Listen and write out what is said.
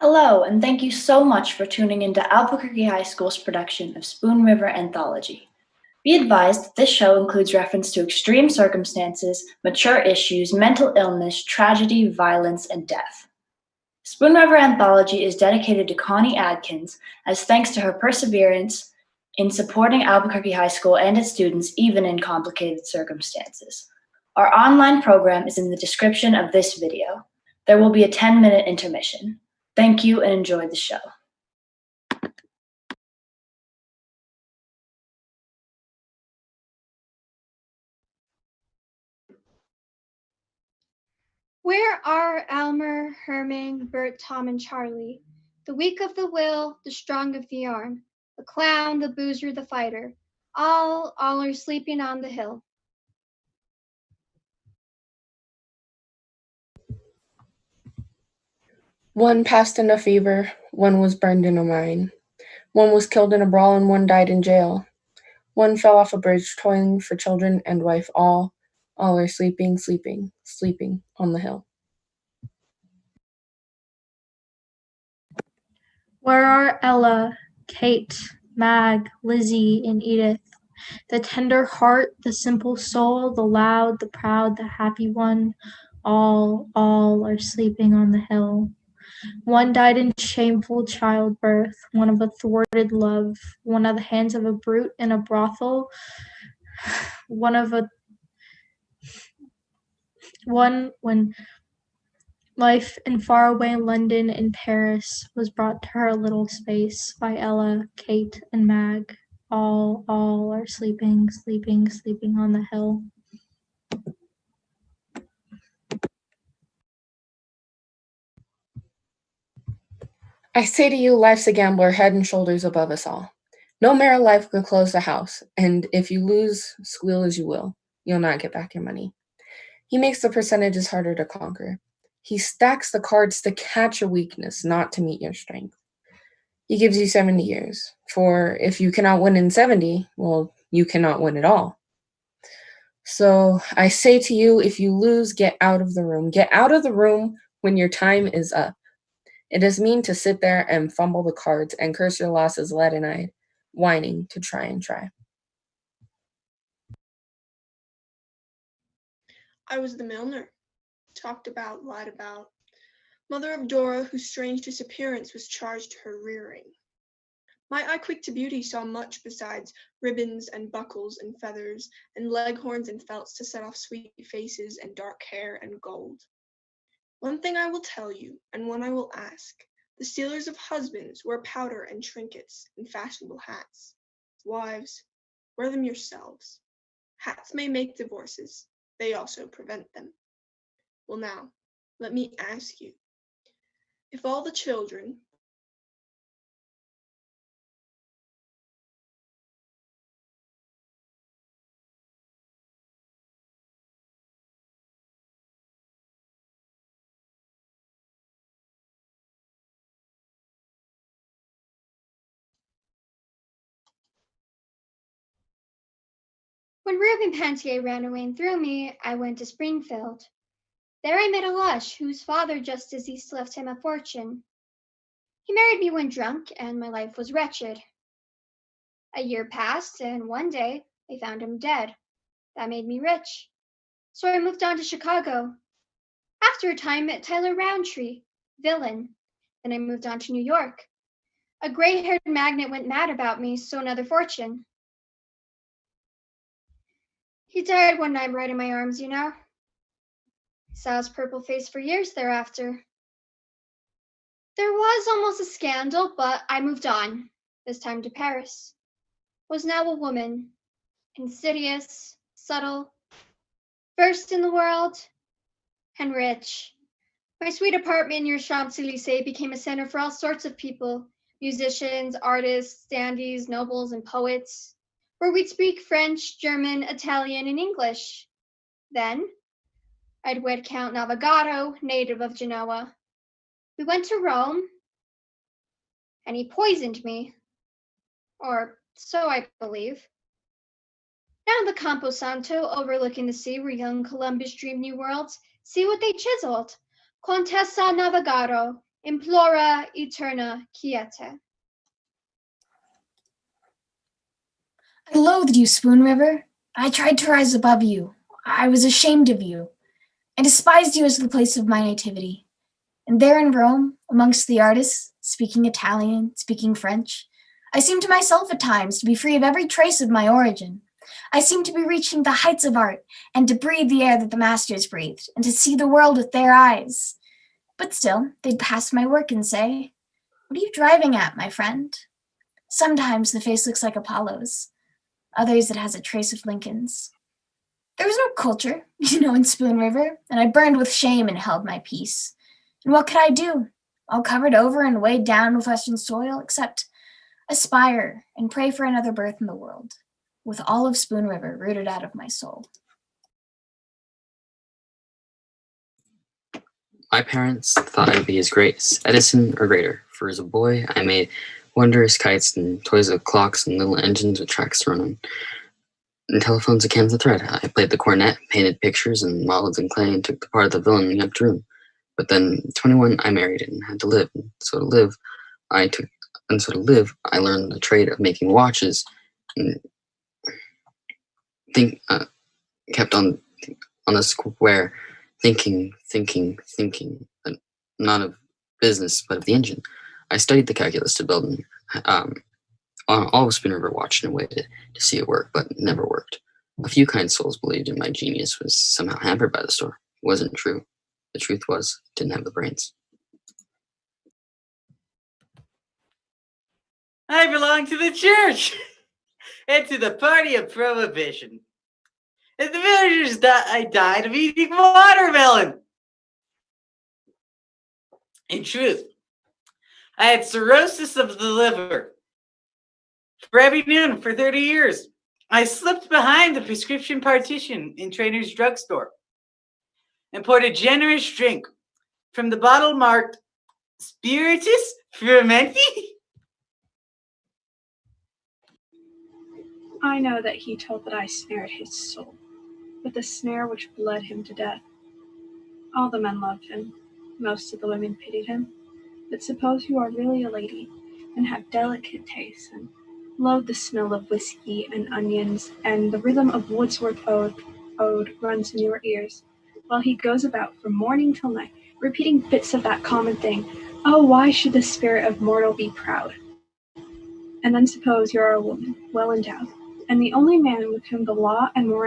Hello, and thank you so much for tuning into Albuquerque High School's production of Spoon River Anthology. Be advised that this show includes reference to extreme circumstances, mature issues, mental illness, tragedy, violence, and death. Spoon River Anthology is dedicated to Connie Adkins as thanks to her perseverance in supporting Albuquerque High School and its students even in complicated circumstances. Our online program is in the description of this video. There will be a 10-minute intermission. Thank you and enjoy the show. Where are Elmer, Herman, Bert, Tom, and Charlie? The weak of the will, the strong of the arm, the clown, the boozer, the fighter. All are sleeping on the hill. One passed in a fever, one was burned in a mine. One was killed in a brawl and one died in jail. One fell off a bridge, toiling for children and wife all are sleeping, sleeping, sleeping on the hill. Where are Ella, Kate, Mag, Lizzie, and Edith? The tender heart, the simple soul, the loud, the proud, the happy one, all are sleeping on the hill. One died in shameful childbirth, one of a thwarted love, one at the hands of a brute in a brothel, one when life in faraway London and Paris was brought to her little space by Ella, Kate, and Mag. All are sleeping, sleeping, sleeping on the hill. I say to you, life's a gambler, head and shoulders above us all. No mere life could close the house, and if you lose, squeal as you will, you'll not get back your money. He makes the percentages harder to conquer. He stacks the cards to catch your weakness, not to meet your strength. He gives you 70 years, for if you cannot win in 70, well, you cannot win at all. So I say to you, if you lose, get out of the room. Get out of the room when your time is up. It is mean to sit there and fumble the cards and curse your losses leaden-eyed, whining to try and try. I was the milliner, talked about, lied about, mother of Dora, whose strange disappearance was charged to her rearing. My eye quick to beauty saw much besides ribbons and buckles and feathers and leghorns and felts to set off sweet faces and dark hair and gold. One thing I will tell you, and one I will ask. The stealers of husbands wear powder and trinkets and fashionable hats. Wives, wear them yourselves. Hats may make divorces. They also prevent them. Well now, let me ask you, if all the children When Reuben Pantier ran away and threw me, I went to Springfield. There I met a lush whose father just deceased left him a fortune. He married me when drunk, and my life was wretched. A year passed, and one day I found him dead. That made me rich. So I moved on to Chicago. After a time, met Tyler Roundtree, villain. Then I moved on to New York. A gray-haired magnate went mad about me, so another fortune. He died one night right in my arms, you know. I saw his purple face for years thereafter. There was almost a scandal, but I moved on, this time to Paris. Was now a woman, insidious, subtle, first in the world, and rich. My sweet apartment near Champs-Élysées became a center for all sorts of people, musicians, artists, dandies, nobles, and poets, where we'd speak French, German, Italian, and English. Then, I'd wed Count Navigado, native of Genoa. We went to Rome, and he poisoned me. Or so I believe. Now in the Campo Santo, overlooking the sea where young Columbus dreamed new worlds, see what they chiseled. Contessa Navigado, Implora eterna quiete. I loathed you, Spoon River. I tried to rise above you. I was ashamed of you. I despised you as the place of my nativity. And there in Rome, amongst the artists, speaking Italian, speaking French, I seemed to myself at times to be free of every trace of my origin. I seemed to be reaching the heights of art and to breathe the air that the masters breathed and to see the world with their eyes. But still, they'd pass my work and say, "What are you driving at, my friend?" Sometimes the face looks like Apollo's. Others it has a trace of Lincoln's. There was no culture, in Spoon River, and I burned with shame and held my peace. And what could I do? All covered over and weighed down with Western soil, except aspire and pray for another birth in the world, with all of Spoon River rooted out of my soul. My parents thought I'd be as great as Edison or greater, for as a boy I made wondrous kites and toys of clocks and little engines with tracks thrown on, and telephones that came with a thread. I played the cornet, painted pictures, and modeled in clay, and took the part of the villain in the empty room. But then, 21, I married and had to live. And so to live, I learned the trade of making watches, and kept on the square, thinking, but not of business, but of the engine. I studied the calculus to build all of Spoon River watched and waited to see it work, but it never worked. A few kind souls believed in my genius was somehow hampered by the store. It wasn't true. The truth was, it didn't have the brains. I belong to the church and to the party of prohibition. And the villagers I died of eating watermelon. In truth, I had cirrhosis of the liver. For every noon for 30 years, I slipped behind the prescription partition in Trainer's drugstore and poured a generous drink from the bottle marked Spiritus Fermenti. I know that he told that I snared his soul with the snare which bled him to death. All the men loved him, most of the women pitied him. But suppose you are really a lady and have delicate tastes and loathe the smell of whiskey and onions, and the rhythm of Wordsworth's ode runs in your ears, while he goes about from morning till night, repeating bits of that common thing, "Oh, why should the spirit of mortal be proud?" And then suppose you are a woman, well endowed, and the only man with whom the law and morality